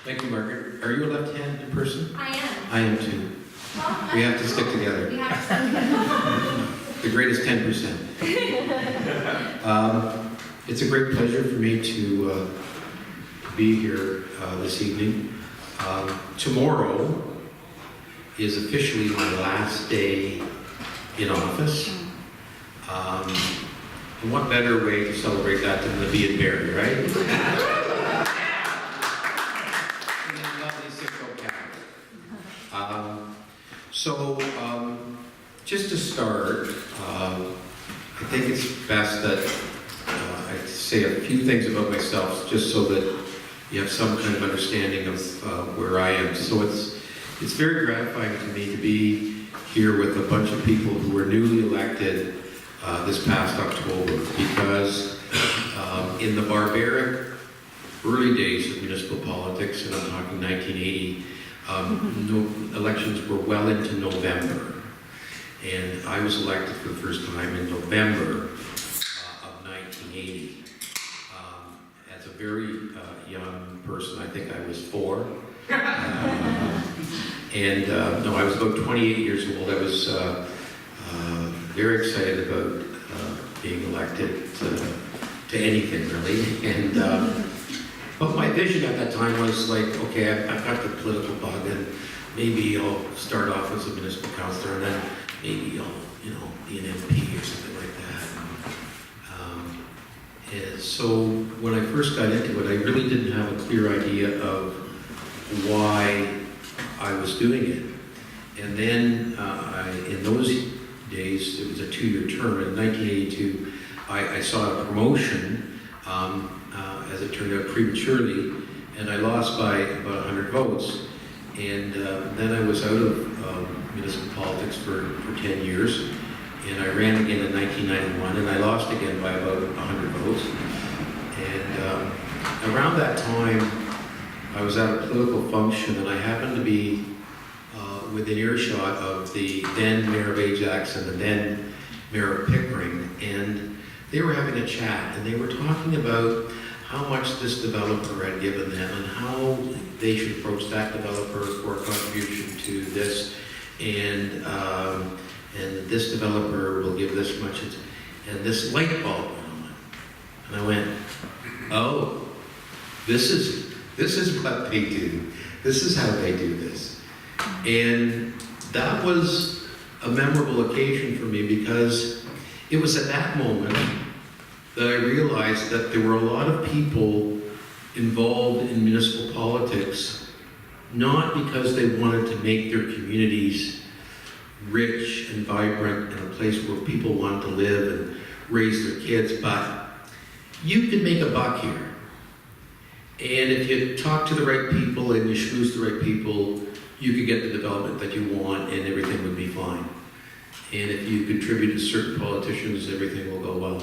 Thank you, Margaret. Are you a left-handed person? I am. I am too. Well, We have to stick together. We have to stick together. The greatest 10%. It's a great pleasure for me to be here this evening. Tomorrow is officially my last day in office. And what better way to celebrate that than to be in Barrie, right? In lovely Simcoe County. Just to start, I think it's best that I say a few things about myself, just so that you have some kind of understanding of where I am. So it's very gratifying to me to be here with a bunch of people who were newly elected this past October, because in the barbaric early days of municipal politics, and I'm talking 1980, elections were well into November. And I was elected for the first time in November of 1980. As a very young person, I think I was 4. No, I was about 28 years old. I was very excited about being elected to anything, really. But my vision at that time was like, okay, I've got the political bug, and maybe I'll start off as a municipal councillor, and then maybe I'll, be an MP or something like that. And so when I first got into it, I really didn't have a clear idea of why I was doing it. And then in those days, it was a 2-year term. In 1982, I saw a promotion, as it turned out prematurely, and I lost by about 100 votes. And then I was out of municipal politics for 10 years, and I ran again in 1991, and I lost again by about 100 votes. And around that time, I was at a political function, and I happened to be within earshot of the then Mayor of Ajax and the then Mayor of Pickering, and they were having a chat, and they were talking about how much this developer had given them and how they should approach that developer for a contribution to this, and this developer will give this much, and this light bulb went on, and I went, oh, this is what they do. This is how they do this. And that was a memorable occasion for me, because it was at that moment that I realized that there were a lot of people involved in municipal politics, not because they wanted to make their communities rich and vibrant and a place where people wanted to live and raise their kids, but you can make a buck here. And if you talk to the right people and you schmooze the right people, you could get the development that you want and everything would be fine. And if you contribute to certain politicians, everything will go well.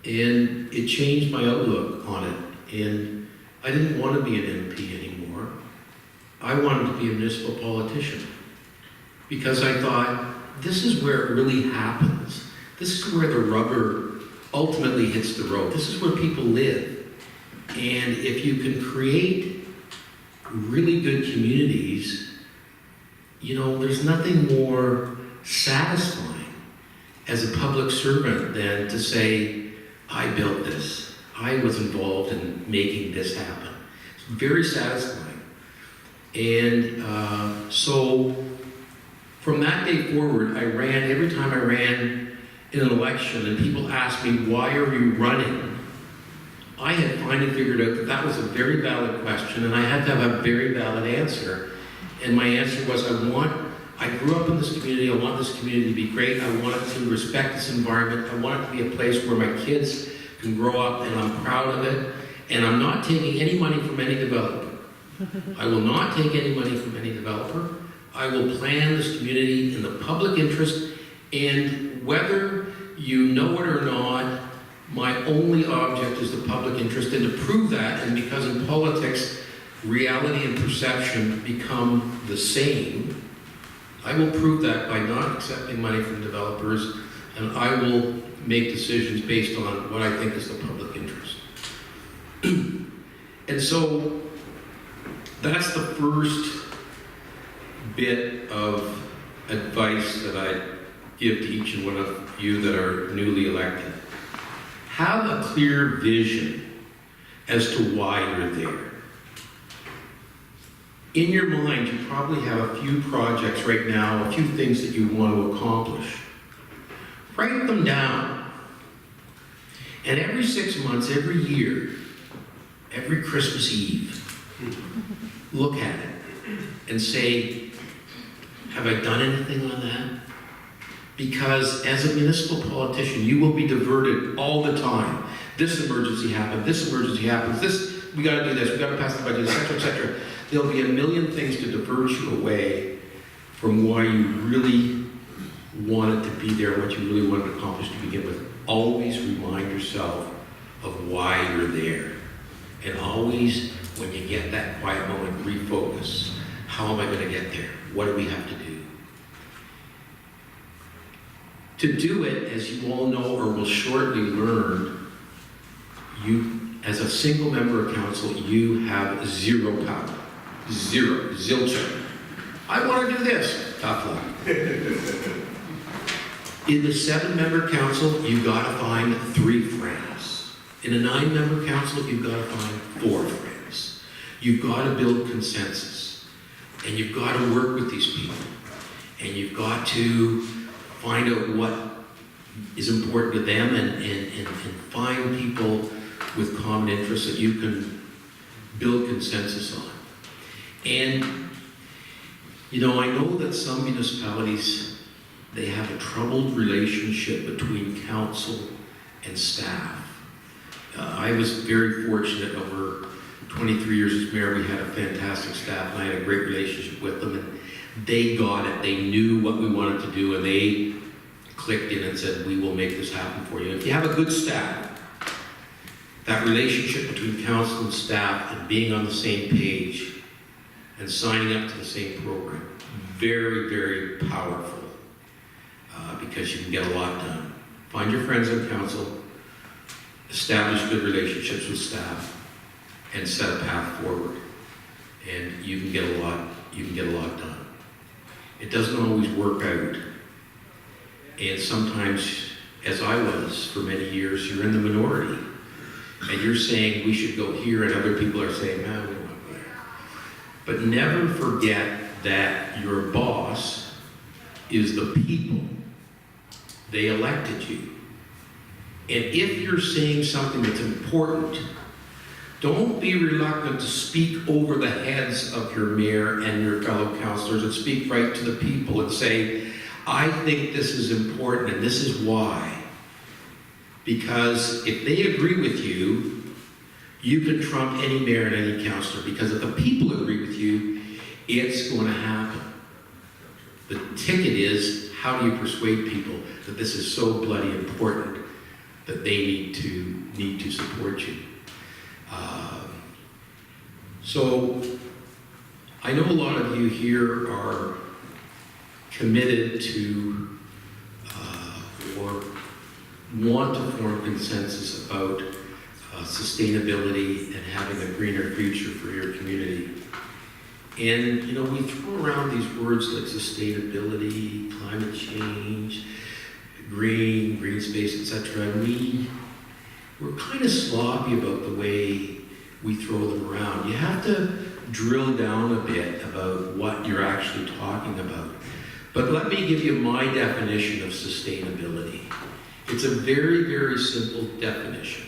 And it changed my outlook on it. And I didn't want to be an MP anymore. I wanted to be a municipal politician, because I thought, this is where it really happens. This is where the rubber ultimately hits the road. This is where people live. And if you can create really good communities, there's nothing more satisfying as a public servant than to say, I built this. I was involved in making this happen. It's very satisfying. And so from that day forward, every time I ran in an election and people asked me, why are you running? I had finally figured out that that was a very valid question, and I had to have a very valid answer. And my answer was, I grew up in this community, I want this community to be great, I want it to respect this environment, I want it to be a place where my kids can grow up and I'm proud of it, and I'm not taking any money from any developer. I will not take any money from any developer. I will plan this community in the public interest, and whether you know it or not, my only object is the public interest, and to prove that, and because in politics, reality and perception become the same, I will prove that by not accepting money from developers, and I will make decisions based on what I think is the public interest. And so that's the first bit of advice that I give to each and one of you that are newly elected. Have a clear vision as to why you're there. In your mind, you probably have a few projects right now, a few things that you want to accomplish. Write them down. And every 6 months, every year, every Christmas Eve, look at it and say, have I done anything on that? Because as a municipal politician, you will be diverted all the time. This emergency happened, this emergency happens, this, we gotta do this, we gotta pass the budget, etc., etc. There'll be a million things to divert you away from why you really wanted to be there, what you really wanted to accomplish to begin with. Always remind yourself of why you're there. And always, when you get that quiet moment, refocus. How am I going to get there? What do we have to do? To do it, as you all know or will shortly learn, you, as a single member of council, you have zero power. Zero. Zilch. I want to do this. Tough luck. In the 7-member council, you've got to find 3 friends. In a 9-member council, you've got to find 4 friends. You've got to build consensus. And you've got to work with these people. And you've got to find out what is important to them and find people with common interests that you can build consensus on. And, you know, I know that some municipalities, they have a troubled relationship between council and staff. I was very fortunate over 23 years as mayor. We had a fantastic staff, and I had a great relationship with them. And they got it. They knew what we wanted to do, and they clicked in and said, we will make this happen for you. If you have a good staff, that relationship between council and staff and being on the same page and signing up to the same program, very, very powerful. Because you can get a lot done. Find your friends on council, establish good relationships with staff, and set a path forward. And you can get a lot done. It doesn't always work out. And sometimes, as I was for many years, you're in the minority. And you're saying we should go here, and other people are saying, no, we don't want to go there. But never forget that your boss is the people. They elected you. And if you're saying something that's important, don't be reluctant to speak over the heads of your mayor and your fellow councillors and speak right to the people and say, I think this is important and this is why. Because if they agree with you, you can trump any mayor and any councillor, because if the people agree with you, it's going to happen. The ticket is, how do you persuade people that this is so bloody important that they need to support you? So I know a lot of you here are committed to or want to form consensus about sustainability and having a greener future for your community. And, you know, we throw around these words like sustainability, climate change, green space, etc. And we're kind of sloppy about the way we throw them around. You have to drill down a bit about what you're actually talking about. But let me give you my definition of sustainability. It's a very, very simple definition.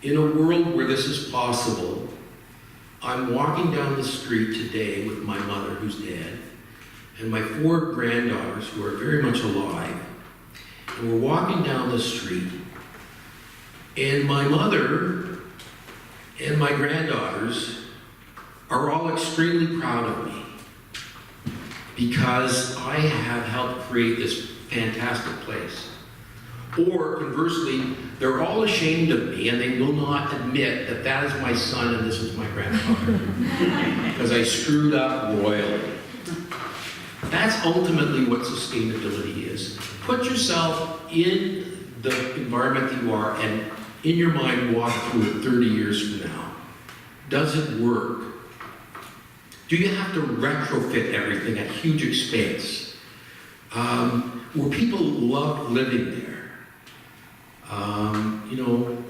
In a world where this is possible, I'm walking down the street today with my mother, who's dead, and my 4 granddaughters, who are very much alive. And we're walking down the street, and my mother and my granddaughters are all extremely proud of me because I have helped create this fantastic place. Or conversely, they're all ashamed of me and they will not admit that that is my son and this is my grandfather because I screwed up royally. That's ultimately what sustainability is. Put yourself in the environment that you are and in your mind walk through it 30 years from now. Does it work? Do you have to retrofit everything at huge expense? Where people love living there?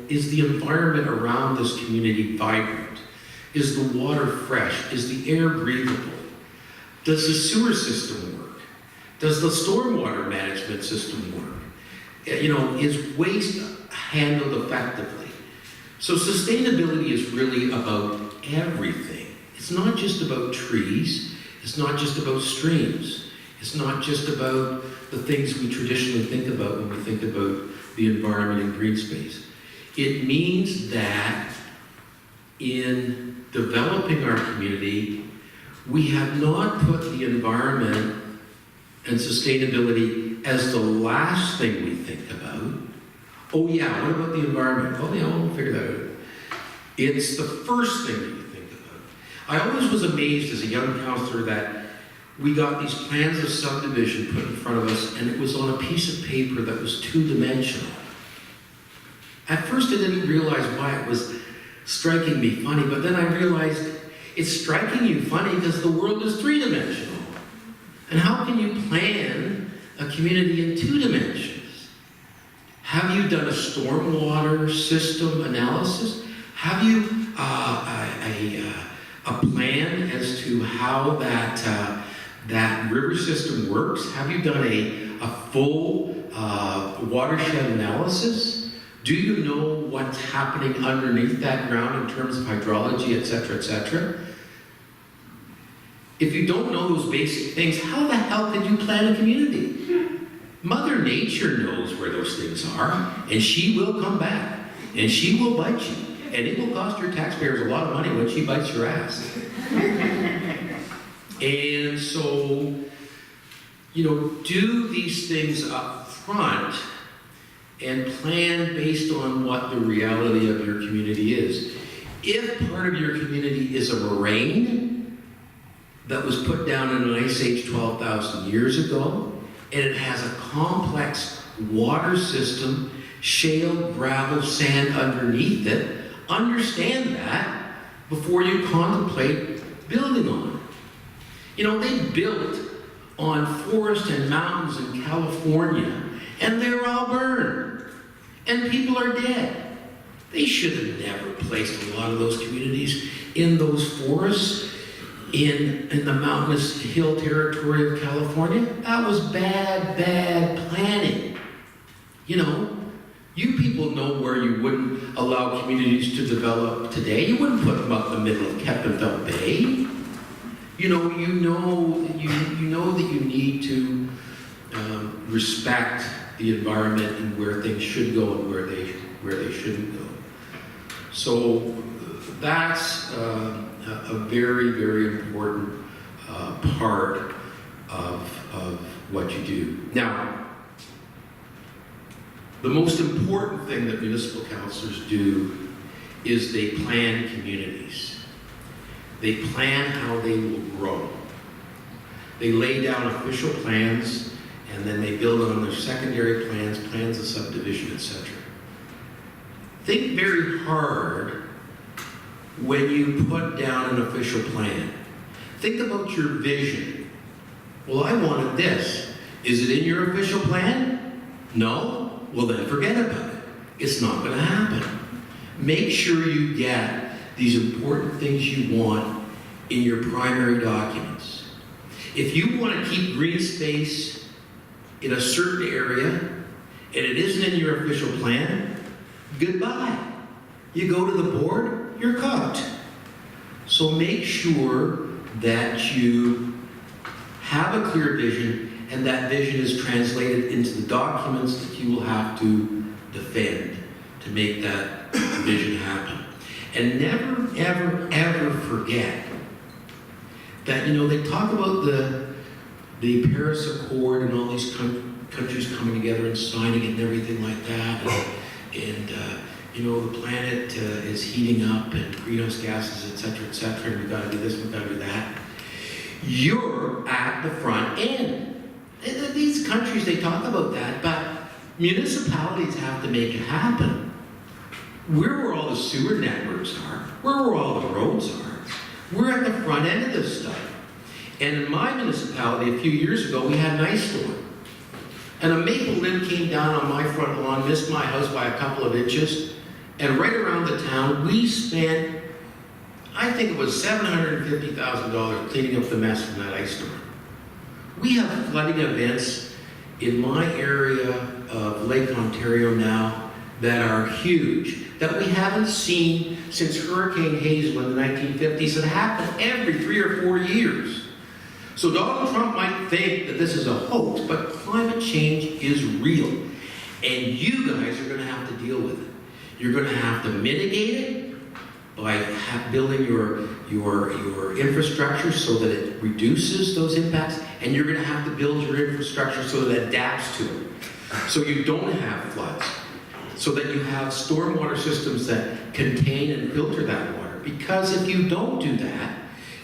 Is the environment around this community vibrant? Is the water fresh? Is the air breathable? Does the sewer system work? Does the stormwater management system work? Is waste handled effectively? So sustainability is really about everything. It's not just about trees. It's not just about streams. It's not just about the things we traditionally think about when we think about the environment and green space. It means that in developing our community, we have not put the environment and sustainability as the last thing we think about. Oh yeah, what about the environment? Oh yeah, we'll figure that out. It's the first thing that you think about. I always was amazed as a young councillor that we got these plans of subdivision put in front of us, and it was on a piece of paper that was two-dimensional. At first I didn't realize why it was striking me funny, but then I realized it's striking you funny because the world is three-dimensional. And how can you plan a community in two dimensions? Have you done a stormwater system analysis? Have you a plan as to how that river system works? Have you done a full watershed analysis? Do you know what's happening underneath that ground in terms of hydrology, et cetera, et cetera? If you don't know those basic things, how the hell can you plan a community? Mother Nature knows where those things are, and she will come back, and she will bite you, and it will cost your taxpayers a lot of money when she bites your ass. And so, do these things up front and plan based on what the reality of your community is. If part of your community is a moraine that was put down in an ice age 12,000 years ago, and it has a complex water system, shale, gravel, sand underneath it, understand that before you contemplate building on it. They built on forests and mountains in California, and they're all burned, and people are dead. They should have never placed a lot of those communities in those forests, in the mountainous hill territory of California. That was bad planning. You people know where you wouldn't allow communities to develop today. You wouldn't put them up the middle of Keppenfeld Bay. You know that you need to respect the environment and where things should go and where they shouldn't go. So that's a very, very important part of what you do. Now, the most important thing that municipal councillors do is they plan communities. They plan how they will grow. They lay down official plans, and then they build on their secondary plans, plans of subdivision, etc. Think very hard when you put down an official plan. Think about your vision. Well, I wanted this. Is it in your official plan? No? Well, then forget about it. It's not going to happen. Make sure you get these important things you want in your primary documents. If you want to keep green space in a certain area and it isn't in your official plan, goodbye. You go to the board, you're cooked. So make sure that you have a clear vision, and that vision is translated into the documents that you will have to defend to make that vision happen. And never, ever, ever forget that, they talk about the Paris Accord and all these countries coming together and signing it and everything like that. And the planet is heating up and greenhouse gases, et cetera, and we've got to do this, we've got to do that. You're at the front end. These countries, they talk about that, but municipalities have to make it happen. Where all the sewer networks are, where all the roads are, We're at the front end of this stuff. And in my municipality, a few years ago, we had an ice storm. And a maple limb came down on my front lawn, missed my house by a couple of inches, and right around the town, we spent, I think it was $750,000 cleaning up the mess from that ice storm. We have flooding events in my area of Lake Ontario now that are huge, that we haven't seen since Hurricane Hazel in the 1950s. It happened every 3 or 4 years. So Donald Trump might think that this is a hoax, but climate change is real. And you guys are going to have to deal with it. You're going to have to mitigate it by building your infrastructure so that it reduces those impacts, and you're going to have to build your infrastructure so that it adapts to it. So you don't have floods, so that you have stormwater systems that contain and filter that water. Because if you don't do that,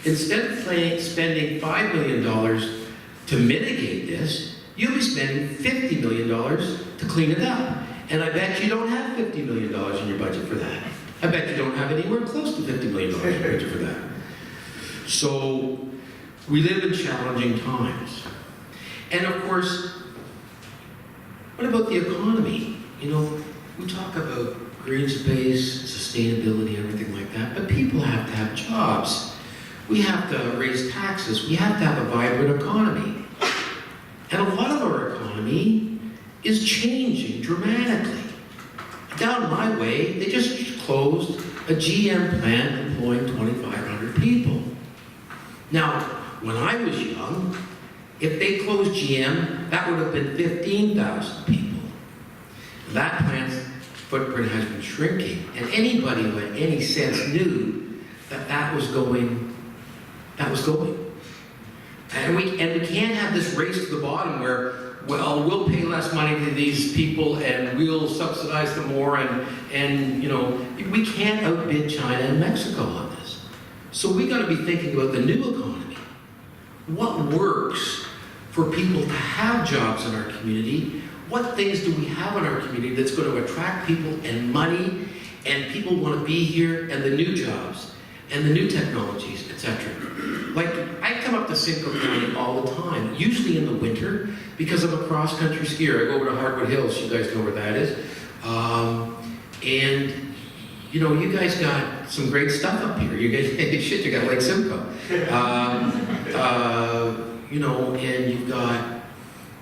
instead of spending $5 million to mitigate this, you'll be spending $50 million to clean it up. And I bet you don't have $50 million in your budget for that. I bet you don't have anywhere close to $50 million in your budget for that. So we live in challenging times. And of course, what about the economy? You know, we talk about green space, sustainability, everything like that, but people have to have jobs. We have to raise taxes. We have to have a vibrant economy. And a lot of our economy is changing dramatically. Down my way, they just closed a GM plant employing 2,500 people. Now, when I was young, if they closed GM, that would have been 15,000 people. That plant's footprint has been shrinking, and anybody who had any sense knew that that was going. And we can't have this race to the bottom where, well, we'll pay less money to these people and we'll subsidize them more, and you know, we can't outbid China and Mexico on this. So we got to be thinking about the new economy. What works for people to have jobs in our community? What things do we have in our community that's going to attract people and money, and people want to be here, and the new jobs and the new technologies, etc. Like, I come up to Simcoe County all the time, usually in the winter, because I'm a cross-country skier. I go over to Hardwood Hills, you guys know where that is. And, you know, you guys got some great stuff up here. You guys, shit, you got Lake Simcoe. You know, and you've got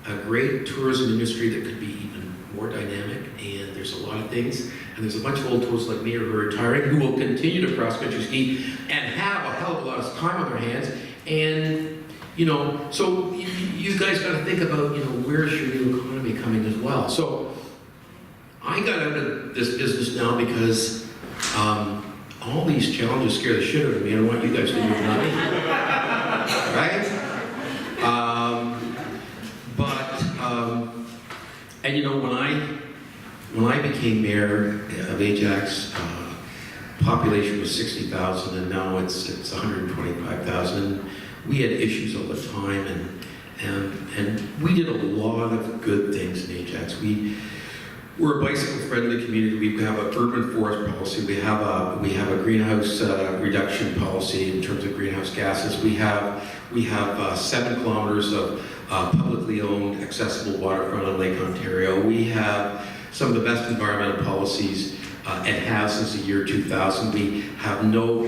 a great tourism industry that could be even more dynamic, and there's a lot of things. And there's a bunch of old tourists like me who are retiring who will continue to cross-country ski and have a hell of a lot of time on their hands. And, you know, so you guys got to think about, you know, where's your new economy coming as well. So I got out of this business now because all these challenges scare the shit out of me. I want you guys to do nothing. Right? And you know, when I became mayor of Ajax, population was 60,000, and now it's 125,000. We had issues all the time, and we did a lot of good things in Ajax. We're a bicycle-friendly community. We have an urban forest policy. We have a greenhouse reduction policy in terms of greenhouse gases. We have 7 kilometers of publicly owned, accessible waterfront on Lake Ontario. We have some of the best environmental policies and have since the year 2000. We have no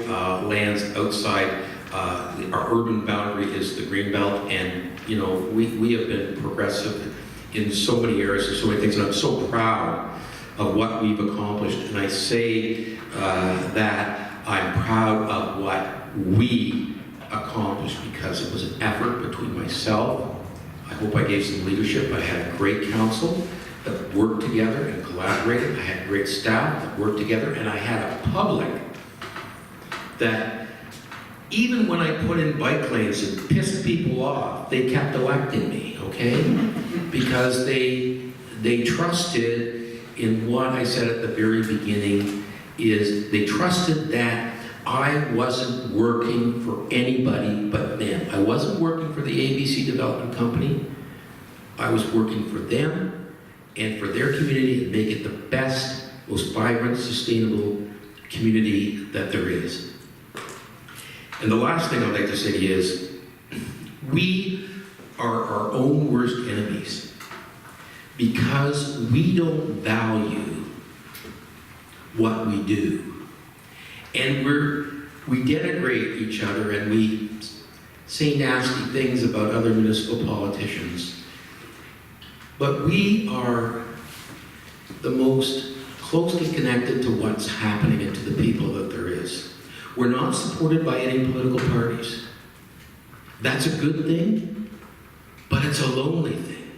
lands outside. Our urban boundary is the Greenbelt, and you know, we have been progressive in so many areas and so many things, and I'm so proud of what we've accomplished. And I say that I'm proud of what we accomplished because it was an effort between myself. I hope I gave some leadership. I had a great council that worked together and collaborated. I had great staff that worked together, and I had a public that even when I put in bike lanes and pissed people off, they kept electing me, okay? Because they trusted in what I said at the very beginning, is they trusted that I wasn't working for anybody but them. I wasn't working for the ABC Development Company. I was working for them and for their community and make it the best, most vibrant, sustainable community that there is. And the last thing I'd like to say to you is, we are our own worst enemies because we don't value what we do. And we denigrate each other and we say nasty things about other municipal politicians. But we are the most closely connected to what's happening and to the people that there is. We're not supported by any political parties. That's a good thing, but it's a lonely thing.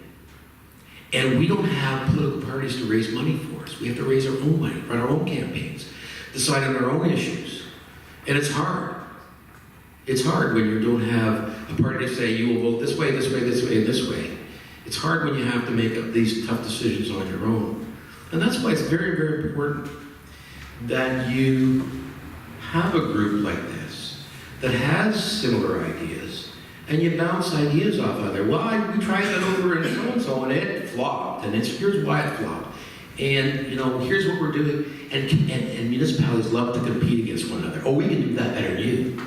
And we don't have political parties to raise money for us. We have to raise our own money, run our own campaigns, decide on our own issues. And it's hard. It's hard when you don't have a party to say, you will vote this way, this way, this way, and this way. It's hard when you have to make up these tough decisions on your own. And that's why it's very, very important that you have a group like this that has similar ideas, and you bounce ideas off of there. Well, we tried that over in so-and-so, and it flopped, and here's why it flopped. And, here's what we're doing. And municipalities love to compete against one another. Oh, we can do that better than you.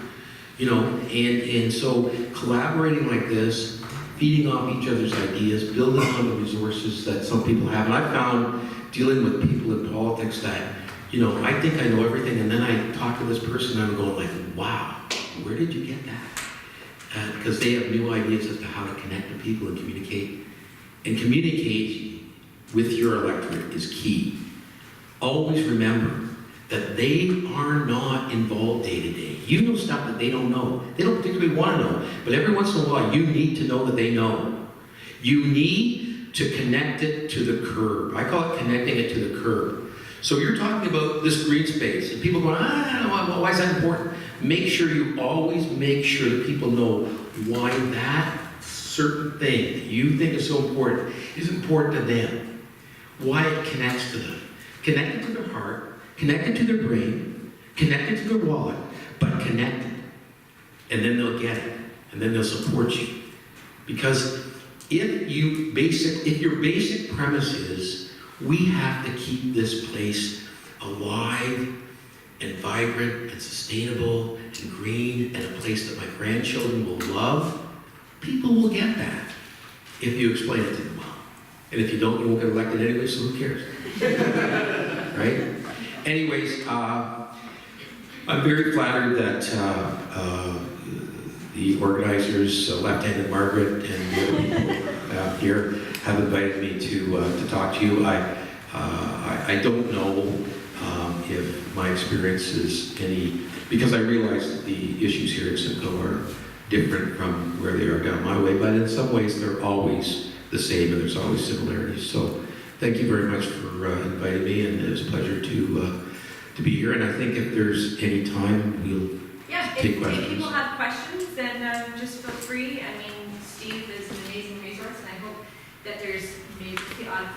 And so collaborating like this, feeding off each other's ideas, building on the resources that some people have. And I found dealing with people in politics that, I think I know everything, and then I talk to this person and I'm going like, wow, where did you get that? Because they have new ideas as to how to connect to people and communicate. And communicate with your electorate is key. Always remember that they are not involved day to day. You know stuff that they don't know. They don't particularly want to know. But every once in a while, you need to know that they know. You need to connect it to the curb. I call it connecting it to the curb. So you're talking about this green space, and people going, why is that important? Make sure you always make sure that people know why that certain thing that you think is so important is important to them. Why it connects to them. Connect it to their heart, connect it to their brain, connect it to their wallet, but connect it. And then they'll get it, and then they'll support you. Because if your basic premise is, we have to keep this place alive and vibrant and sustainable and green and a place that my grandchildren will love, people will get that if you explain it to them well. And if you don't, you won't get elected anyway, so who cares? Right? Anyways, I'm very flattered that the organizers, Lieutenant Margaret and the other people here have invited me to talk to you. I don't know if my experience is any, because I realize that the issues here in Simcoe are different from where they are down my way, but in some ways they're always the same and there's always similarities. So thank you very much for inviting me, and it was a pleasure to be here. And I think if there's any time, we'll take questions. If people have questions, then just feel free. I mean, Steve is an amazing resource, and I hope that there's maybe the odd